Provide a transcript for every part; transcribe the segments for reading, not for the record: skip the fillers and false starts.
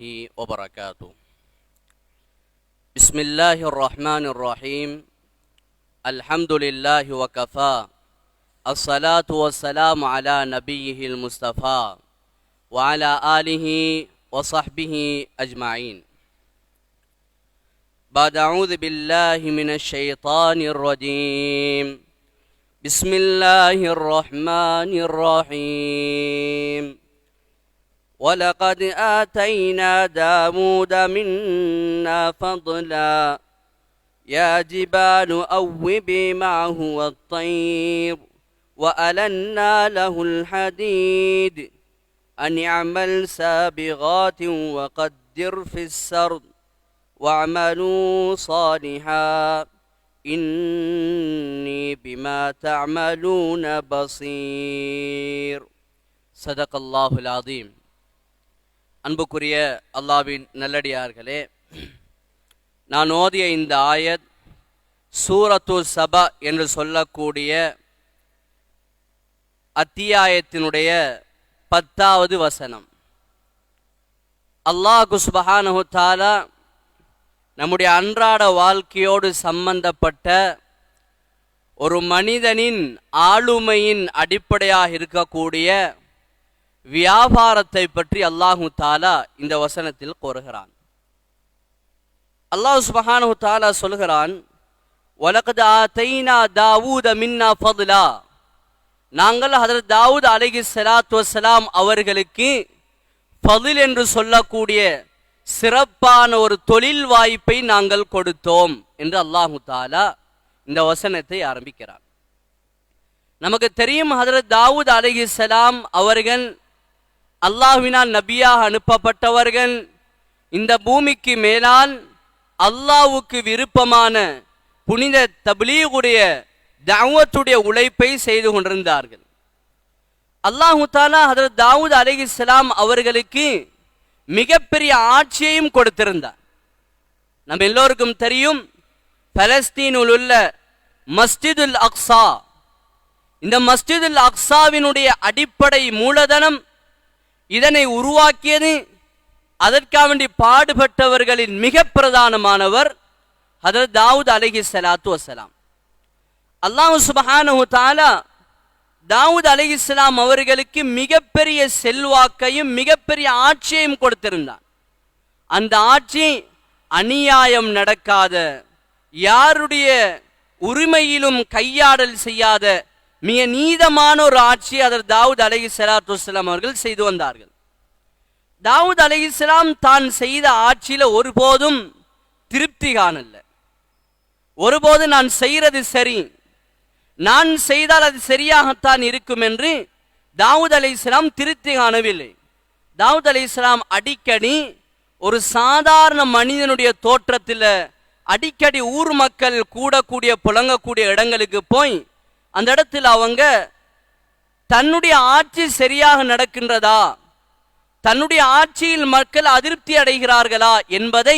وبركاته. بسم الله الرحمن الرحيم. الحمد لله وكفى، الصلاة والسلام على نبيه المصطفى وعلى آله وصحبه أجمعين. بعد أعوذ بالله من الشيطان الرجيم. بسم الله الرحمن الرحيم. وَلَقَدْ آتَيْنَا دَاوُودَ مِنَّا فَضْلًا يَا جِبَالُ أَوِّبِي مَعَهُ وَالطَّيْرَ وَأَلَنَّا لَهُ الْحَدِيدَ أَنِ اعْمَلْ سَابِغَاتٍ وَقَدِّرْ فِي السَّرْدِ وَاعْمَلُوا صَالِحًا إِنِّي بِمَا تَعْمَلُونَ بَصِيرٌ. صدق الله العظيم. அன்புக்குரிய அல்லாஹ்வின் நல்லடியார்களே, நான் ஓதிய இந்த ஆயத் சூரத்து சபா என்று சொல்லக்கூடிய அத்தியாயத்தினுடைய 10வது வசனம். அல்லாஹ் சுப்ஹானஹு தஆலா நம்முடைய அன்றாட வாழ்க்கையோடு சம்பந்தப்பட்ட ஒரு மனிதனின் ஆளுமையின் அடிப்படையாக இருக்கக்கூடிய வியாபாரத்தை பற்றி அல்லாஹு தாலா இந்த வசனத்தில் கூறுகிறான். அல்லாஹ் சுப்ஹானஹு தஆலா சொல்கிறான், வலகத் ஆதைனா தாவூத மின்னா ஃபضலா, நாங்கள் ஹஜ்ரத் தாவூத் அலைஹிஸ்ஸலாத்து வஸ்ஸலாம் அவர்களுக்கு ஃபضல் என்று சொல்லக்கூடிய சிறப்பான ஒரு தொழில் வாய்ப்பை நாங்கள் கொடுத்தோம் என்று அல்லாஹு தாலா இந்த வசனத்தை ஆரம்பிக்கிறார். நமக்கு தெரியும், ஹஜ்ரத் தாவூத் அலைஹிஸ்ஸலாம் அவர்கள் அல்லாஹ்வினால் நபியாக அனுப்பப்பட்டவர்கள். இந்த பூமிக்கு மேலால் அல்லாஹ்வுக்கு விருப்பமான புனித தப்லீகுடைய தஅவத்துடைய உழைப்பை செய்து கொண்டிருந்தார்கள். அல்லாஹு தஆலா ஹஜ்ரத் தாவூத் அலைஹிஸ்ஸலாம் அவர்களுக்கு மிகப்பெரிய ஆட்சியையும் கொடுத்திருந்தார். நம்ம எல்லோருக்கும் தெரியும், பலஸ்தீனில் உள்ள மஸ்ஜிதுல் அக்ஸா, இந்த மஸ்ஜிதுல் அக்ஸாவினுடைய அடிப்படை மூலதனம், இதனை உருவாக்கியது, அதற்காக வேண்டி பாடுபட்டவர்களின் மிக பிரதானமானவர் ஹஜ்ரத் தாவூத் அலைஹிஸ்ஸலாத்து வஸ்ஸலாம். அல்லாஹ் சுப்ஹானஹு தஆலா தாவூத் அலைஹிஸ்ஸலாம் அவர்களுக்கு மிகப்பெரிய செல்வாக்கையும் மிகப்பெரிய ஆட்சியையும் கொடுத்திருந்தார். அந்த ஆட்சி அநியாயம் நடக்காத, யாருடைய உரிமையிலும் கையாடல் செய்யாத மிக நீதமான ஒரு ஆட்சி ஹஜ்ரத் தாவூத் அலைஹிஸ்ஸலாத்து வஸ்ஸலாம் அவர்கள் செய்து வந்தார்கள். தாவூத் அலைஹிஸ்ஸலாம் தான் செய்த ஆட்சியில ஒருபோதும் திருப்தி காணல. ஒருபோது நான் செய்யறது சரி, நான் செய்தால் அது சரியாகத்தான் இருக்கும் என்று தாவூத் அலைஹிஸ்ஸலாம் திருப்தி காணவில்லை. தாவூத் அலைஹிஸ்ஸலாம் அடிக்கடி ஒரு சாதாரண மனிதனுடைய தோற்றத்தில் அடிக்கடி ஊர் மக்கள் கூடக்கூடிய புழங்கக்கூடிய இடங்களுக்கு போய் அந்த இடத்தில் அவங்க தன்னுடைய ஆட்சி சரியாக நடக்கின்றதா, தன்னுடைய ஆட்சியில் மக்கள் அதிருப்தி அடைகிறார்களா என்பதை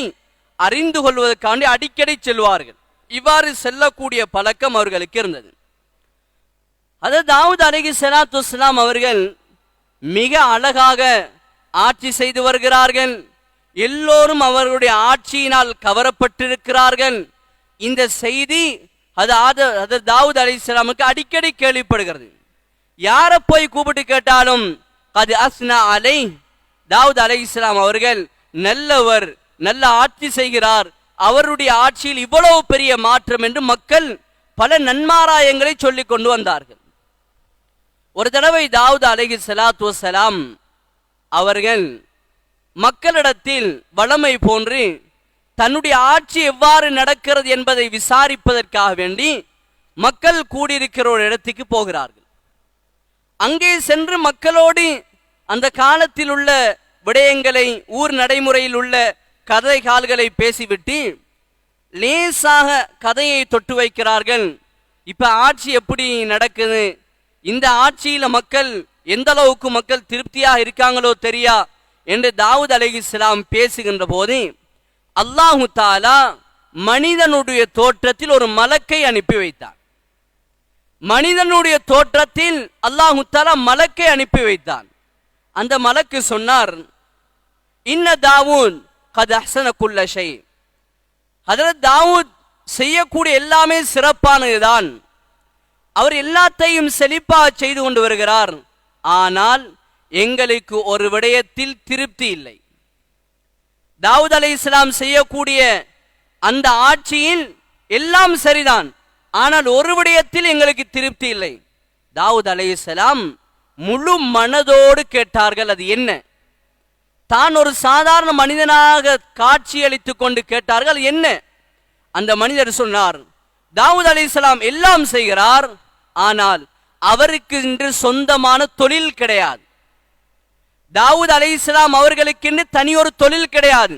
அறிந்து கொள்வதற்காண்டி அடிக்கடி செல்வார்கள். இவ்வாறு செல்லக்கூடிய பழக்கம் அவர்களுக்கு இருந்தது. அதாவது தாவூத் அலைஹிஸ்ஸலாத்து வஸ்ஸலாம் அவர்கள் மிக அழகாக ஆட்சி செய்து வருகிறார்கள். எல்லோரும் அவர்களுடைய ஆட்சியினால் கவரப்பட்டிருக்கிறார்கள். இந்த செய்தி அது தாவூத் அலைஹிஸ்ஸலாமுக்கு அடிக்கடி கேள்விப்படுகிறது. யாரை போய் கூப்பிட்டு கேட்டாலும் அது அஸ்னா அலை, தாவூத் அலைஹிஸ்ஸலாம் அவர்கள் நல்லவர், நல்ல ஆட்சி செய்கிறார், அவருடைய ஆட்சியில் இவ்வளவு பெரிய மாற்றம் என்று மக்கள் பல நன்மாராயங்களை சொல்லிக் கொண்டு வந்தார்கள். ஒரு தடவை தாவூத் அலைஹிஸ்ஸலாத்து வஸ்ஸலாம் அவர்கள் மக்களிடத்தில் வழமை போன்று தன்னுடைய ஆட்சி எவ்வாறு நடக்கிறது என்பதை விசாரிப்பதற்காக வேண்டி மக்கள் கூடியிருக்கிற ஒரு இடத்துக்கு போகிறார்கள். அங்கே சென்று மக்களோடு அந்த காலத்தில் உள்ள விடயங்களை, ஊர் நடைமுறையில் உள்ள கதை கால்களை பேசிவிட்டு லேசாக கதையை தொட்டு வைக்கிறார்கள். இப்ப ஆட்சி எப்படி நடக்குது, இந்த ஆட்சியில மக்கள் எந்த அளவுக்கு மக்கள் திருப்தியாக இருக்காங்களோ தெரியா என்று தாவூத் அலைஹிஸ்ஸலாம் பேசுகின்ற போது அல்லாஹு தஆலா மனிதனுடைய தோற்றத்தில் ஒரு மலக்கை அனுப்பி வைத்தார். மனிதனுடைய தோற்றத்தில் அல்லாஹு தஆலா மலக்கை அனுப்பி வைத்தான். அந்த மலக்கு சொன்னார், இன்ன தாவூத் கத் அஹ்ஸன குல்ல ஷை. ஹஜ்ரத் தாவூத் செய்யக்கூடிய எல்லாமே சிறப்பானதுதான். அவர் எல்லாத்தையும் செழிப்பாக செய்து கொண்டு வருகிறார். ஆனால் எங்களுக்கு ஒரு விடயத்தில் திருப்தி இல்லை. தாவூத் அலைஹிஸ்ஸலாம் செய்யக்கூடிய அந்த ஆட்சியில் எல்லாம் சரிதான், ஆனால் ஒரு விடயத்தில் எங்களுக்கு திருப்தி இல்லை. தாவூத் அலைஹிஸ்ஸலாம் முழு மனதோடு கேட்டார்கள். அது என்ன? தான் ஒரு சாதாரண மனிதனாக காட்சியளித்துக் கொண்டு கேட்டார்கள். என்ன? அந்த மனிதர் சொன்னார், தாவூத் அலைஹிஸ்ஸலாம் எல்லாம் செய்கிறார், ஆனால் அவருக்கு இன்று சொந்தமான தொழில் கிடையாது. தாவூத் அலைஹிஸ்ஸலாம் அவர்களுக்கு தனி ஒரு தொழில் கிடையாது.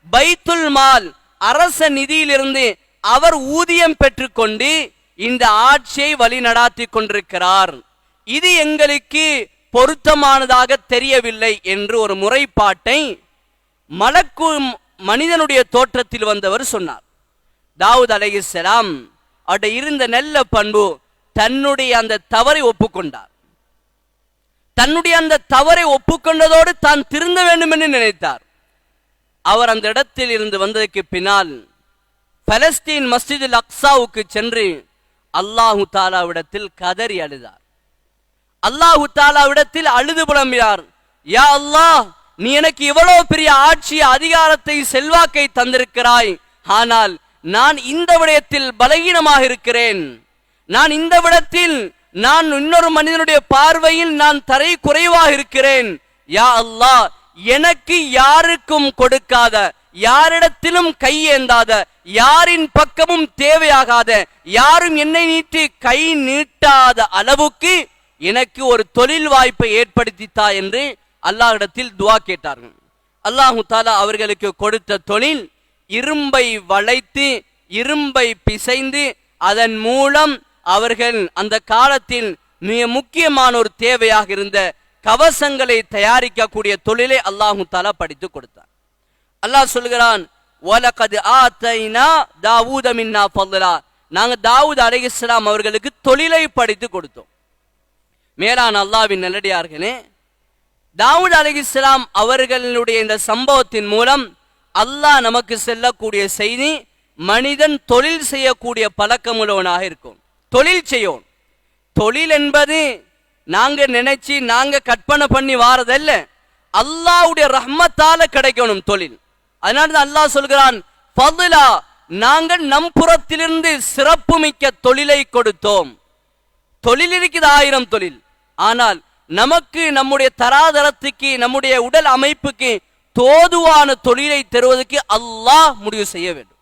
பைத்துல் மால், அரச நிதியிலிருந்து அவர் ஊதியம் பெற்றுக்கொண்டு இந்த ஆட்சியை வழி நடாத்தி கொண்டிருக்கிறார். இது எங்களுக்கு பொருத்தமானதாக தெரியவில்லை என்று ஒரு முறைப்பாட்டை மலக்கு மனிதனுடைய தோற்றத்தில் வந்தவர் சொன்னார். தாவூத் அலைஹிஸ்ஸலாம் அவருடைய இருந்த நல்ல பண்பு, தன்னுடைய அந்த தவறை ஒப்புக்கொண்டார். தன்னுடைய அந்த தவறை ஒப்புக்கொண்டதோடு தான் திருந்த வேண்டும் என்று நினைத்தார். அவர் அந்த இடத்தில் இருந்து வந்ததற்கு பின்னால் பலஸ்தீன் மஸ்ஜிதுல் அக்ஸாவுக்கு சென்று அல்லாஹு தாலாவிடத்தில் கதறி அழுதார். அல்லாஹு தாலாவிடத்தில் அழுது புலம்பினார், யா அல்லாஹ், நீ எனக்கு இவ்வளவு பெரிய ஆட்சி, அதிகாரத்தை, செல்வாக்கை தந்திருக்கிறாய், ஆனால் நான் இந்த விடயத்தில் பலகீனமாக இருக்கிறேன். நான் இந்த விடத்தில் நான் இன்னொரு மனிதனுடைய பார்வையில் நான் தரை குறைவாக இருக்கிறேன். யா அல்லாஹ், எனக்கு யாருக்கும் கொடுக்காத, யாரிடத்திலும் கையேந்தாத, யாரின் பக்கமும் தேவையாகாத, யாரும் என்னை நீட்டி கை நீட்டாத அளவுக்கு எனக்கு ஒரு தொழில் வாய்ப்பை ஏற்படுத்தித்தா என்று அல்லாஹ்விடத்தில் துஆ கேட்டார்கள். அல்லாஹு தாலா அவர்களுக்கு கொடுத்த தொழில் இரும்பை வளைத்து, இரும்பை பிசைந்து, அதன் மூலம் அவர்கள் அந்த காலத்தில் மிக முக்கியமான ஒரு தேவையாக இருந்த கவசங்களை தயாரிக்கக்கூடிய தொழிலை அல்லாஹு தாலா படித்து கொடுத்தார். அல்லாஹ் சொல்கிறான், வலகத் ஆதைனா தாவூத மின்னா ஃபضலா, நாங்க தாவூத் அலைஹிஸ்ஸலாம் அவர்களுக்கு தொழிலை படித்து கொடுத்தோம். மேலான அல்லாஹ்வின் நல்லடியார்களே, தாவூத் அலைஹிஸ்ஸலாம் அவர்களுடைய இந்த சம்பவத்தின் மூலம் அல்லாஹ் நமக்கு செல்லக்கூடிய செய்தி, மனிதன் தொழில் செய்யக்கூடிய பழக்கமுள்ளவனாக இருக்கும். தொழில் செய்யும். தொழில் என்பது நாங்க நினைச்சு நாங்க கற்பனை பண்ணி வாரதல்ல, அல்லாஹ்வுடைய ரஹ்மத்தால கிடைக்கணும் தொழில். அதனால தான் அல்லாஹ் சொல்கிறான், ஃபضலா, நாங்கள் நம் புறத்திலிருந்து சிறப்பு மிக்க தொழிலை கொடுத்தோம். தொழில் இருக்குது 1000 தொழில், ஆனால் நமக்கு நம்முடைய தராதரத்துக்கு நம்முடைய உடல் அமைப்புக்கு தோதுவான தொழிலை தருவதற்கு அல்லாஹ் முடிவு செய்ய வேண்டும்.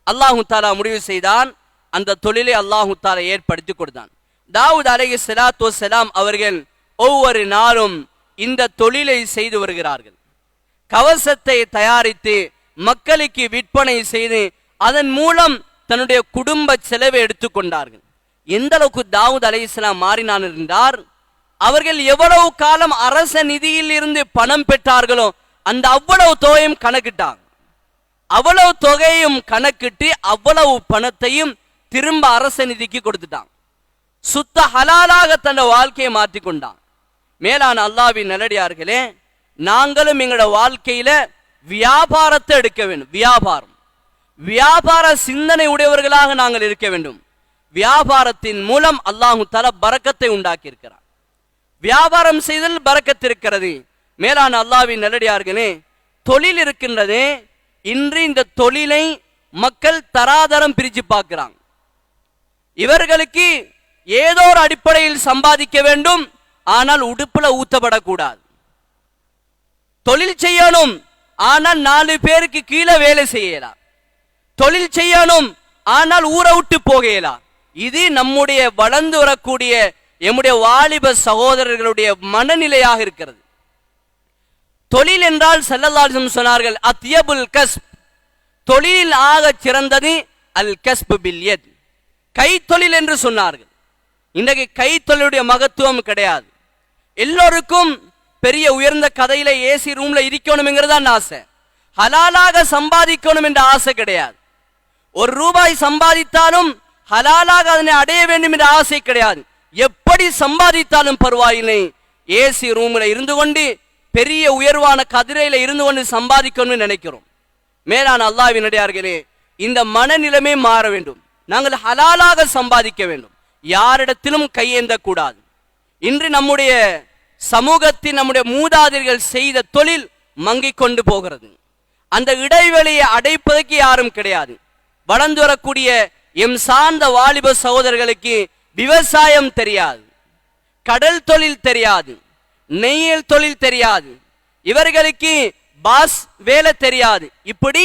அல்லாஹு தாலா முடிவு செய்தான். அந்த தொழிலை அல்லாஹு தாலா ஏற்படுத்தி கொடுத்தான். தாவூத் அலைஹிஸ்ஸலாத்து வஸ்ஸலாம் அவர்கள் ஒவ்வொரு நாளும் இந்த தொழிலை செய்து வருகிறார்கள். கவசத்தை தயாரித்து மக்களுக்கு விற்பனை செய்து அதன் மூலம் தன்னுடைய குடும்ப செலவை எடுத்துக்கொண்டார்கள். எந்த அளவுக்கு தாவூத் அலைஹிஸ்ஸலாம் மாறினார் என்றார், அவர்கள் எவ்வளவு காலம் அரச நிதியில் இருந்து பணம் பெற்றார்களோ அந்த அவ்வளவு தொகையும் கணக்கிட்டாங்க. அவ்வளவு தொகையும் கணக்கிட்டு அவ்வளவு பணத்தையும் திரும்ப அரச நிதிக்கு கொடுத்துட்டாங்க. சுத்த ஹலாலாக தன் வாழ்க்கையை மாற்றி கொண்டான். மேலான அல்லாஹ்வின் நல்லடியார்களே, நாங்களும் எங்களோட வாழ்க்கையில வியாபாரத்தை எடுக்க வேண்டும். வியாபார சிந்தனை உடையவர்களாக நாங்கள் இருக்க வேண்டும். வியாபாரத்தின் மூலம் அல்லாஹு தஆலா பரக்கத்தை உண்டாக்கி இருக்கிறார். வியாபாரம் செய்தல் பரக்கத்து இருக்கிறது. மேலான அல்லாஹ்வின் நல்லடியார்களே, தொழில் இருக்கின்றது. இன்று இந்த தொழிலை மக்கள் தராதரம் பிரிச்சு பார்க்கிறாங்க. இவர்களுக்கு ஏதோ ஒரு அடிப்படையில் சம்பாதிக்க வேண்டும், ஆனால் உடுப்புல ஊத்தப்படக்கூடாது. தொழில் செய்யணும், ஆனால் 4 பேருக்கு கீழே வேலை செய்யலாம். தொழில் செய்யணும், ஆனால் ஊரை விட்டு போகலாம். இது நம்முடைய வளர்ந்து வரக்கூடிய எம்முடைய வாலிப சகோதரர்களுடைய மனநிலையாக இருக்கிறது. தொழில் என்றால் ஸல்லல்லாஹு அலைஹி வஸல்லம் சொன்னார்கள், அத்யபுல் கஸ்ப், தொழிலில் ஆக சிறந்தது அல் கஸ்ப் பில் யத், கைத்தொழில் என்று சொன்னார்கள். இன்றைக்கு கைத்தொழிலுடைய மகத்துவம் கிடையாது. எல்லோருக்கும் பெரிய உயர்ந்த கதையில ஏசி ரூம்ல இருக்கணும்ங்கிறதான் ஆசை. ஹலாலாக சம்பாதிக்கணும் என்ற ஆசை கிடையாது. ₹1 சம்பாதித்தாலும் ஹலாலாக அதனை அடைய வேண்டும் என்ற ஆசை கிடையாது. எப்படி சம்பாதித்தாலும் பரவாயில்லை, ஏசி ரூம்ல இருந்து கொண்டு பெரிய உயர்வான கதிரையில இருந்து கொண்டு சம்பாதிக்கணும்னு நினைக்கிறோம். மேலான அல்லாஹ்வின் அடியார்களே, இந்த மனநிலைமை மாற வேண்டும். நாங்கள் ஹலாலாக சம்பாதிக்க வேண்டும், யாரிடத்திலும் கையேந்த கூடாது. இன்று நம்முடைய சமூகத்தில் நம்முடைய மூதாதையர்கள் செய்த தொழில் மங்கிக் கொண்டு போகிறது. அந்த இடைவெளியை அடைப்பதற்கு யாரும் கிடையாது. வளர்ந்து வரக்கூடிய எம் சார்ந்த வாலிப சகோதரர்களுக்கு விவசாயம் தெரியாது, கடல் தொழில் தெரியாது, நெய்யல் தொழில் தெரியாது, இவர்களுக்கு பாஸ் வேலை தெரியாது. இப்படி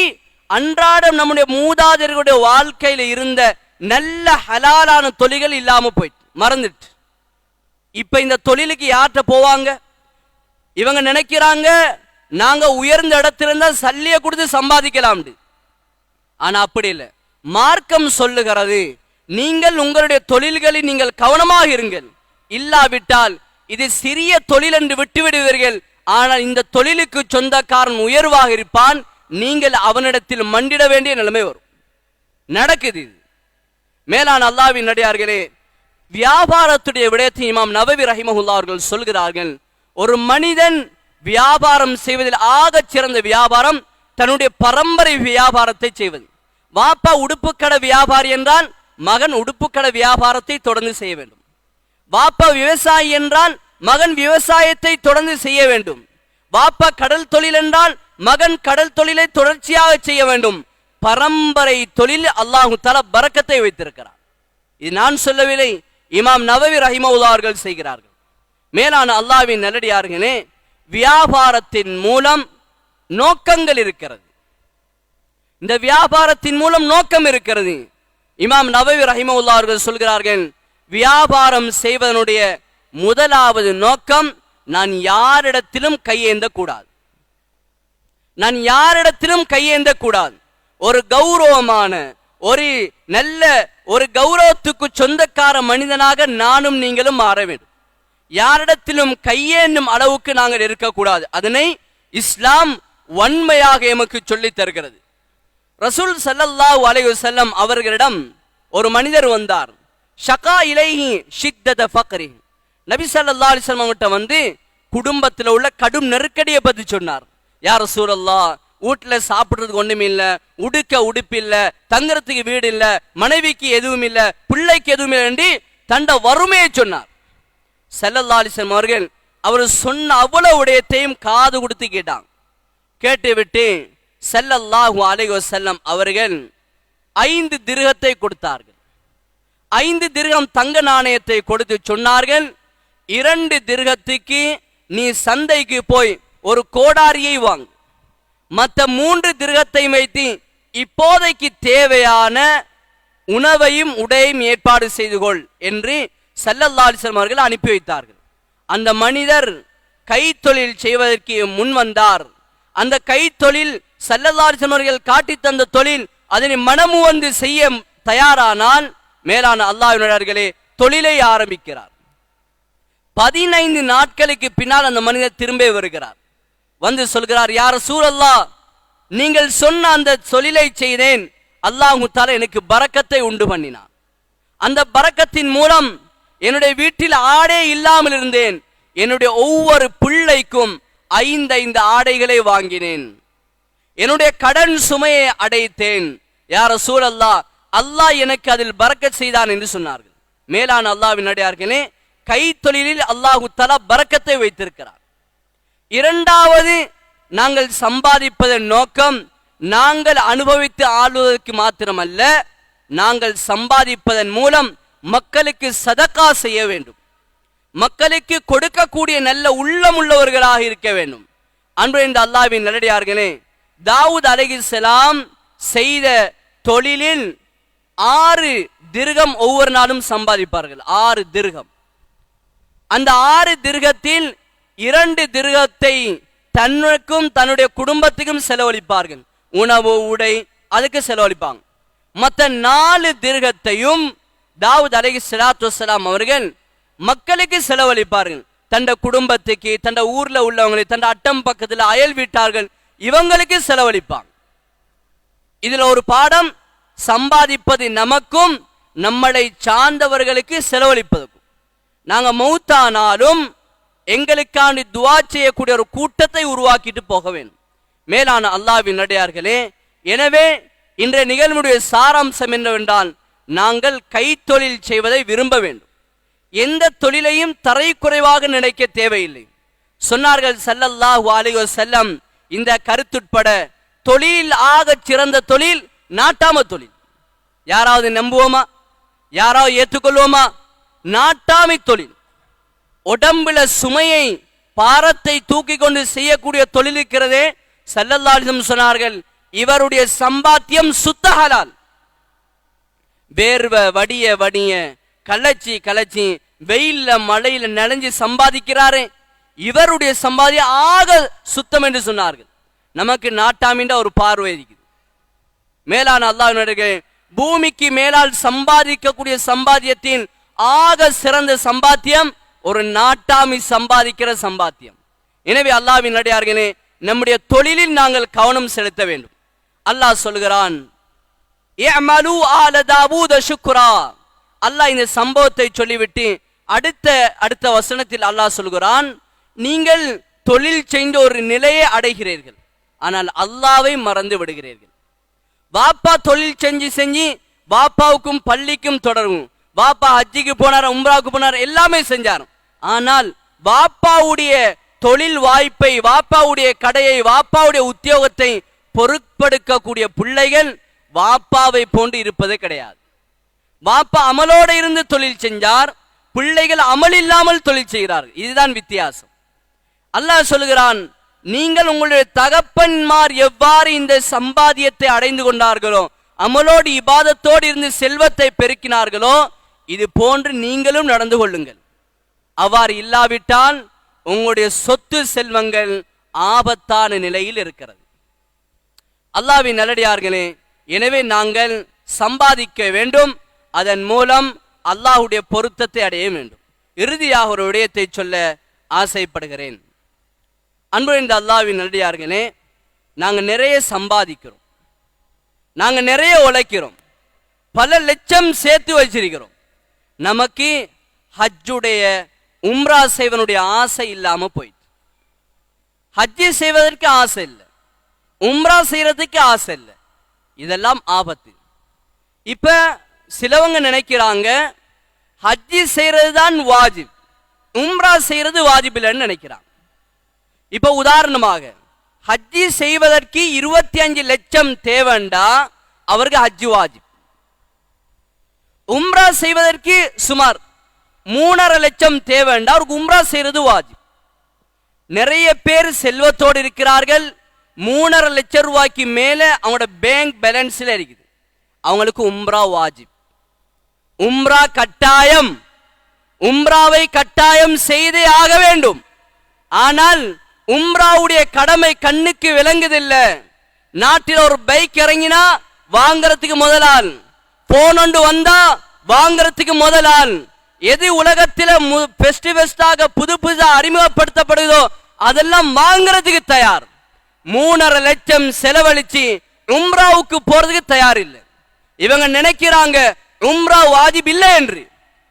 அன்றாடம் நம்முடைய மூதாதையர்களுடைய வாழ்க்கையில் இருந்த நல்ல ஹலாலான தொழில்கள் இல்லாம போயிட்டு மறந்துட்டு இப்ப இந்த தொழிலுக்கு யார்கிட்ட போவாங்க? இவங்க நினைக்கிறாங்க நாங்க உயர்ந்த இடத்திலிருந்தா சல்லிய கொடுத்து சம்பாதிக்கலாம். ஆனா அப்படி இல்லை. மார்க்கம் சொல்லுகிறது, நீங்கள் உங்களுடைய தொழில்களில் நீங்கள் கவனமாக இருங்கள், இல்லாவிட்டால் இது சிறிய தொழில் என்று விட்டுவிடுவீர்கள். ஆனால் இந்த தொழிலுக்கு சொந்தக்காரன் உயர்வாக இருப்பான், நீங்கள் அவனிடத்தில் மண்டிட வேண்டிய நிலைமை வரும். நடக்குது. மேலான அல்லாஹ்வின் அடியார்களே, வியாபாரத்துடைய விடயத்தை இமாம் நவவி ரஹிமஹுல்லாஹ் அவர்கள் சொல்கிறார்கள், ஒரு மனிதன் வியாபாரம் செய்வதில் ஆகச் சிறந்த வியாபாரம் தன்னுடைய பரம்பரை வியாபாரத்தை செய்வது. வாப்பா உடுப்புக்கடை வியாபாரி என்றால் மகன் உடுப்புக்கடை வியாபாரத்தை தொடர்ந்து செய்ய வேண்டும். வாப்பா விவசாயி என்றால் மகன் விவசாயத்தை தொடர்ந்து செய்ய வேண்டும். வாப்பா கடல் தொழில் என்றால் மகன் கடல் தொழிலை தொடர்ச்சியாக செய்ய வேண்டும். பரம்பரை தொழில் அல்லாஹு தஆலா பரக்கத்தை வைத்திருக்கிறார். இது நான் சொல்லவில்லை, இமாம் நவவி ரஹிமஹுல்லாஹ் அவர்கள் செய்கிறார்கள். மேலான அல்லாஹ்வின் நல்லடியார்களே, வியாபாரத்தின் மூலம் நோக்கங்கள் இருக்கிறது. இந்த வியாபாரத்தின் மூலம் நோக்கம் இருக்கிறது. இமாம் நவவி ரஹிமஹுல்லாஹ் அவர்கள் சொல்கிறார்கள், வியாபாரம் செய்வதனுடைய முதலாவது நோக்கம் நான் யாரிடத்திலும் கையேந்த கூடாது. நான் யாரிடத்திலும் கையேந்த கூடாது. ஒரு கௌரவமான ஒரு நல்ல ஒரு கௌரவத்துக்கு சொந்தக்கார மனிதனாக நானும் நீங்களும் மாற வேண்டும். யாரிடத்திலும் கையேந்தும் அளவுக்கு நாங்கள் இருக்கக்கூடாது. அதனை இஸ்லாம் வன்மையாக எமக்கு சொல்லித் தருகிறது. ரசூல் ஸல்லல்லாஹு அலைஹி வஸல்லம் அவர்களிடம் ஒரு மனிதர் வந்தார். ஷகா இலைஹி ஷித்தத ஃபக்ரி. நபி ஸல்லல்லாஹு அலைஹி வஸல்லம் கிட்ட வந்து குடும்பத்தில் உள்ள கடும் நெருக்கடியை பற்றி சொன்னார். யா ரசூலல்லாஹ், வீட்டுல சாப்பிடுறதுக்கு ஒண்ணுமே இல்ல, உடுக்க உடுப்பு இல்ல, தங்குறதுக்கு வீடு இல்ல, மனைவிக்கு எதுவும் இல்ல, பிள்ளைக்கு எதுவும் இல்லை, தண்ட வறுமையை சொன்னார். ஸல்லல்லாஹு அலைஹி வஸல்லம் அவர்கள் அவர் சொன்ன அவ்வளவு விடயத்தையும் காது கொடுத்து கேட்டாங்க. கேட்டுவிட்டு ஸல்லல்லாஹு அலைஹி வஸல்லம் அவர்கள் 5 திர்ஹத்தை கொடுத்தார்கள். 5 திர்ஹம் தங்க நாணயத்தை கொடுத்து சொன்னார்கள், 2 திர்ஹத்துக்கு நீ சந்தைக்கு போய் ஒரு கோடாரியை வாங்கு, மற்ற 3 திர்ஹத்தை வைத்து இப்போதைக்கு தேவையான உணவையும் உடையும் ஏற்பாடு செய்து கொள் என்று ஸல்லல்லாஹு அலைஹி வஸல்லம் அவர்கள் அனுப்பி வைத்தார்கள். அந்த மனிதர் கைத்தொழில் செய்வதற்கு முன் வந்தார். அந்த கைத்தொழில் ஸல்லல்லாஹு அலைஹி வஸல்லம் அவர்கள் காட்டி தந்த தொழில், அதனை மனமு வந்து செய்ய தயாரானால் மேலான அல்லாஹ்வினர்களே தொழிலை ஆரம்பிக்கிறார். 15 நாட்களுக்கு பின்னால் அந்த மனிதர் திரும்ப வருகிறார். வந்து சொல்கிறார், யா ரசூலல்லாஹ், நீங்கள் சொன்ன அந்த தொழிலை செய்தேன், அல்லாஹ் தஆலா எனக்கு பரக்கத்தை உண்டு பண்ணினான். அந்த பரக்கத்தின் மூலம் என்னுடைய வீட்டில் ஆடை இல்லாமல் இருந்தேன். என்னுடைய ஒவ்வொரு பிள்ளைக்கும் 5 ஆடைகளை வாங்கினேன். என்னுடைய கடன் சுமையை அடைத்தேன். யா ரசூலல்லாஹ், அல்லாஹ் எனக்கு அதில் பரக்கத் செய்தான் என்று சொன்னார்கள். மேலான அல்லாஹ்வின் அடியார்களே, கைத்தொழிலில் அல்லாஹ் தஆலா பரக்கத்தை வைத்திருக்கிறார். இரண்டாவது, நாங்கள் சம்பாதிப்பதன் நோக்கம் நாங்கள் அனுபவித்து ஆளுவதற்கு மாத்திரமல்ல, நாங்கள் சம்பாதிப்பதன் மூலம் மக்களுக்கு சதகா செய்ய வேண்டும், மக்களுக்கு கொடுக்கக்கூடிய நல்ல உள்ளம் உள்ளவர்களாக இருக்க வேண்டும். அன்புள்ள அல்லாஹ்வின் நல்லடியார்களே, தாவூத் அலைஹிஸ்ஸலாம் செய்த தொழிலில் 6 திர்ஹம் ஒவ்வொரு நாளும் சம்பாதிப்பார்கள். 6 திர்ஹம். அந்த 6 திர்ஹத்தில் 2 திர்ஹத்தை தன்னுக்கும் தன்னுடைய குடும்பத்துக்கும் செலவழிப்பார்கள். உணவு உடை அதுக்கு செலவழிப்பாங்க. மற்ற 4 திர்ஹத்தையும் தாவூத் அலைஹிஸ்ஸலாத்து வஸ்ஸலாம் அவர்கள் மக்களுக்கு செலவழிப்பார்கள். தண்ட குடும்பத்துக்கு, தண்ட ஊர்ல உள்ளவங்களை, தண்ட அட்டம் பக்கத்தில் அயல் வீட்டார்கள், இவங்களுக்கு செலவழிப்பாங்க. இதுல ஒரு பாடம், சம்பாதிப்பது நமக்கும் நம்மளை சார்ந்தவர்களுக்கு செலவழிப்பதற்கும். நாங்க மௌத்தானாலும் எங்களுக்காண்டி துவா செய்யக்கூடிய ஒரு கூட்டத்தை உருவாக்கிட்டு போக வேண்டும். மேலான அல்லாஹ்வின் நல்லடியார்களே, எனவே இன்றைய நிகழ்வுடைய சாராம்சம் என்னவென்றால், நாங்கள் கைத்தொழில் செய்வதை விரும்ப வேண்டும். எந்த தொழிலையும் தரை குறைவாக நினைக்க தேவையில்லை. சொன்னார்கள் ஸல்லல்லாஹு அலைஹி வஸல்லம், இந்த கருத்துட்பட தொழில் ஆக சிறந்த தொழில் நாட்டாம தொழில். யாராவது நம்புவோமா? யாராவது ஏற்றுக்கொள்வோமா? நாட்டாமை தொழில். உடம்புல சுமையை பாரத்தை தூக்கி கொண்டு செய்யக்கூடிய தொழில் இருக்கிறதே, ஸல்லல்லாஹு அலைஹி வஸல்லம் சொன்னார்கள், இவருடைய சம்பாத்தியம் சுத்த ஹலால். வேர்வ வடிய வடிய கலச்சி கலச்சி வெயில்ல மழையில நனைஞ்சு சம்பாதிக்கிறாரே, இவருடைய சம்பாதியம் ஆக சுத்தம் என்று சொன்னார்கள். நமக்கு நாட்டாமின்ற ஒரு பார்வை இருக்குது. மேலான அல்லாஹ்வினர்களே, பூமிக்கு மேலால் சம்பாதிக்கக்கூடிய சம்பாத்தியத்தின் ஆக சிறந்த சம்பாத்தியம் ஒரு நாட்டாமி சம்பாதிக்கிற சம்பாத்தியம். எனவே அல்லாஹ்வின் நல்லடியார்களே, நம்முடைய தொழிலில் நாங்கள் கவனம் செலுத்த வேண்டும். அல்லாஹ் சொல்கிறான், இஅமலு ஆல தாவூத ஷுக்ரா. அல்லாஹ் இந்த சம்பவத்தை சொல்லிவிட்டு அடுத்த வசனத்தில் அல்லாஹ் சொல்கிறான், நீங்கள் தொழில் செய்த ஒரு நிலையை அடைகிறீர்கள், ஆனால் அல்லாஹ்வை மறந்து விடுகிறீர்கள். வாப்பா தொழில் செஞ்சு வாப்பாவுக்கும் பள்ளிக்கும் தொடரும். வாப்பா ஹஜ்ஜிக்கு போனார், உம்ராவுக்கு போனார், எல்லாமே செஞ்சார். ஆனால் வாப்பாவுடைய தொழில் வாய்ப்பை, வாப்பாவுடைய கடையை, வாப்பாவுடைய உத்தியோகத்தை பொருட்படுத்தக்கூடிய பிள்ளைகள் வாப்பாவை போன்று இருப்பதே கிடையாது. வாப்பா அமலோடு இருந்து தொழில் செஞ்சார், பிள்ளைகள் அமல் இல்லாமல் தொழில் செய்கிறார்கள். இதுதான் வித்தியாசம். அல்லாஹ் சொல்கிறான், நீங்கள் உங்களுடைய தகப்பன்மார் எவ்வாறு இந்த சம்பாத்தியத்தை அடைந்து கொண்டார்களோ, அமலோடு இபாதத்தோடு இருந்து செல்வத்தை பெருக்கினார்களோ, இது போன்று நீங்களும் நடந்து கொள்ளுங்கள். அவ்வாறு இல்லாவிட்டால் உங்களுடைய சொத்து செல்வங்கள் ஆபத்தான நிலையில் இருக்கிறது. அல்லாஹ்வின் நல்லடியார்களே, எனவே நாங்கள் சம்பாதிக்க வேண்டும், அதன் மூலம் அல்லாஹ்வுடைய பொருத்தத்தை அடைய வேண்டும். இறுதியாக ஒரு விடயத்தை சொல்ல ஆசைப்படுகிறேன். அன்பு இந்த அல்லாஹ்வின் நல்லடியார்களே, நாங்கள் நிறைய சம்பாதிக்கிறோம், நாங்கள் நிறைய உழைக்கிறோம், பல லட்சம் சேர்த்து வச்சிருக்கிறோம். நமக்கு ஹஜ்ஜுடைய உம்ரா செய்வனுடைய ஆசை இல்லாம போயிடுச்சு. ஹஜ்ஜி செய்வதற்கு ஆசை இல்லை, உம்ரா செய்யறதுக்கு ஆசை இல்லை. இதெல்லாம் ஆபத்து. இப்ப சிலவங்க நினைக்கிறாங்க ஹஜ்ஜி செய்யறது தான் வாஜிப், உம்ரா செய்யறது வாஜிப் இல்லைன்னு நினைக்கிறாங்க. இப்ப உதாரணமாக ஹஜ்ஜி செய்வதற்கு 25 லட்சம் தேவைண்டா அவருக்கு ஹஜ்ஜி வாஜிப். உம்ரா செய்வதற்கு சுமார் 3.5 லட்சம் தேவைண்டா அவருக்கு உம்ரா செய்யறது வாஜிப். நிறைய பேர் செல்வத்தோடு இருக்கிறார்கள், 3.5 லட்சம் ரூபாய்க்கு மேல அவங்களோட பேங்க் பேலன்ஸ்ல இருக்குது, அவங்களுக்கு உம்ரா வாஜிப். உம்ரா கட்டாயம், உம்ராவை கட்டாயம் செய்தே ஆக வேண்டும். ஆனால் உம்ராவுடைய கடமை கண்ணுக்கு விளங்குதில்லை. நாட்டில் ஒரு பைக் இறங்கினா வாங்கறதுக்கு முதலால், போன் ஒன்று வந்தா வாங்கறதுக்கு முதலால், எது உலகத்தில் பெஸ்டாக புது புதுசா அறிமுகப்படுத்தப்படுதோ அதெல்லாம் வாங்கறதுக்கு தயார். 3.5 லட்சம் செலவழிச்சு உம்ராவுக்கு போறதுக்கு தயார் இல்லை. இவங்க நினைக்கிறாங்க உம்ரா வாஜிப் இல்லை என்று.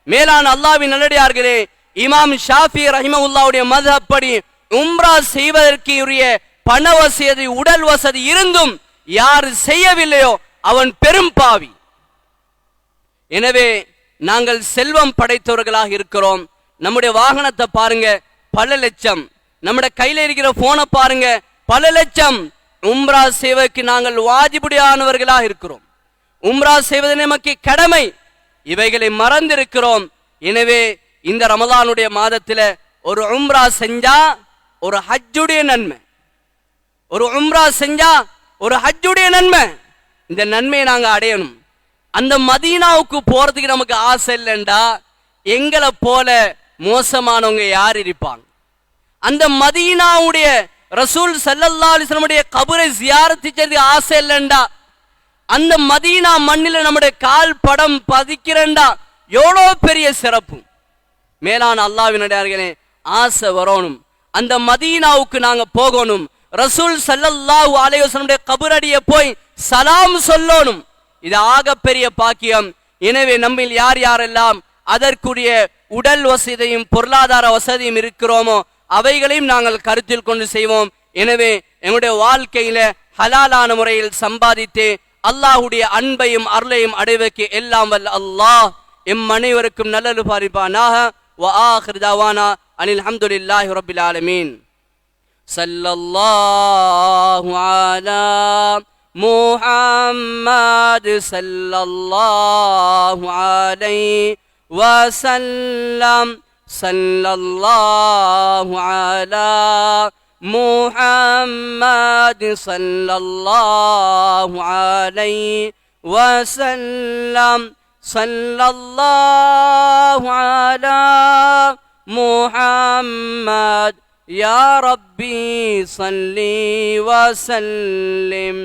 மேலான அல்லாஹ்வின் நல்லடியார்களே, இமாம் ஷாஃபி ரஹிமஹுல்லாஹ்வுடைய மذஹப் படி உம்ரா செய்வதற்கு உரிய பண வசதி, உடல் வசதி இருந்தும் யார் செய்யவில்லையோ அவன் பெரும் பாவி. எனவே நாங்கள் செல்வம் படைத்தவர்களாக இருக்கிறோம். நம்முடைய வாகனத்தை பாருங்க, பல லட்சம். நம்முடைய கையில இருக்கிற போனை பாருங்க, பல லட்சம். உம்ரா செய்வதற்கு நாங்கள் வாஜிபுடையானவர்களாக இருக்கிறோம். உம்ரா செய்வது நமக்கு கடமை, இவைகளை மறந்திருக்கிறோம். எனவே இந்த ரமலானுடைய மாதத்தில் ஒரு உம்ரா செஞ்சா ஒரு ஹஜ்ஜுடைய நன்மை, ஒரு உம்ரா செஞ்சா ஒரு ஹஜ்ஜுடைய நன்மை. இந்த நன்மையை நாங்க அடையணும். அந்த மதீனாவுக்கு போறதுக்கு நமக்கு ஆசை இல்லைண்டா எங்களை போல மோசமானவங்க யார் இருப்பாங்க? அந்த மதீனாவுடைய ரசூல் ஸல்லல்லாஹு அலைஹி வஸல்லம் கபரை ஜியாரத் செய்யறதுக்கு ஆசை இல்லைண்டா, அந்த மதீனா மண்ணில நம்முடைய கால் படம் பதிக்கிறண்டா எவ்வளோ பெரிய சிறப்பு. மேலான அல்லாஹ்வின் அடியார்களே, ஆசை வரணும், அந்த மதீனாவுக்கு நாங்க போகணும், ரசூல் ஸல்லல்லாஹு அலைஹி வஸல்லம் கபரடியை போய் சலாம் சொல்லணும். இது ஆக பெரிய பாக்கியம். எனவே நம்மில் யார் யாரெல்லாம் அதற்குரிய உடல் வசதியும் பொருளாதார வசதியும் இருக்கிறோமோ அவைகளையும் நாங்கள் கருத்தில் கொண்டு செய்வோம். எனவே எங்களுடைய வாழ்க்கையில ஹலாலான முறையில் சம்பாதித்து அல்லாஹுடைய அன்பையும் அருளையும் அடைவதற்கு எல்லாம் வல்ல அல்லாஹ் எம் அனைவருக்கும் நல்லது பாரிப்பானாக. وآخر دعوانا أن الحمد لله رب العالمين. صلى الله على محمد صلى الله عليه وسلم. صلى الله على محمد صلى الله عليه وسلم. صلى الله على محمد يا ربي صل وسلم.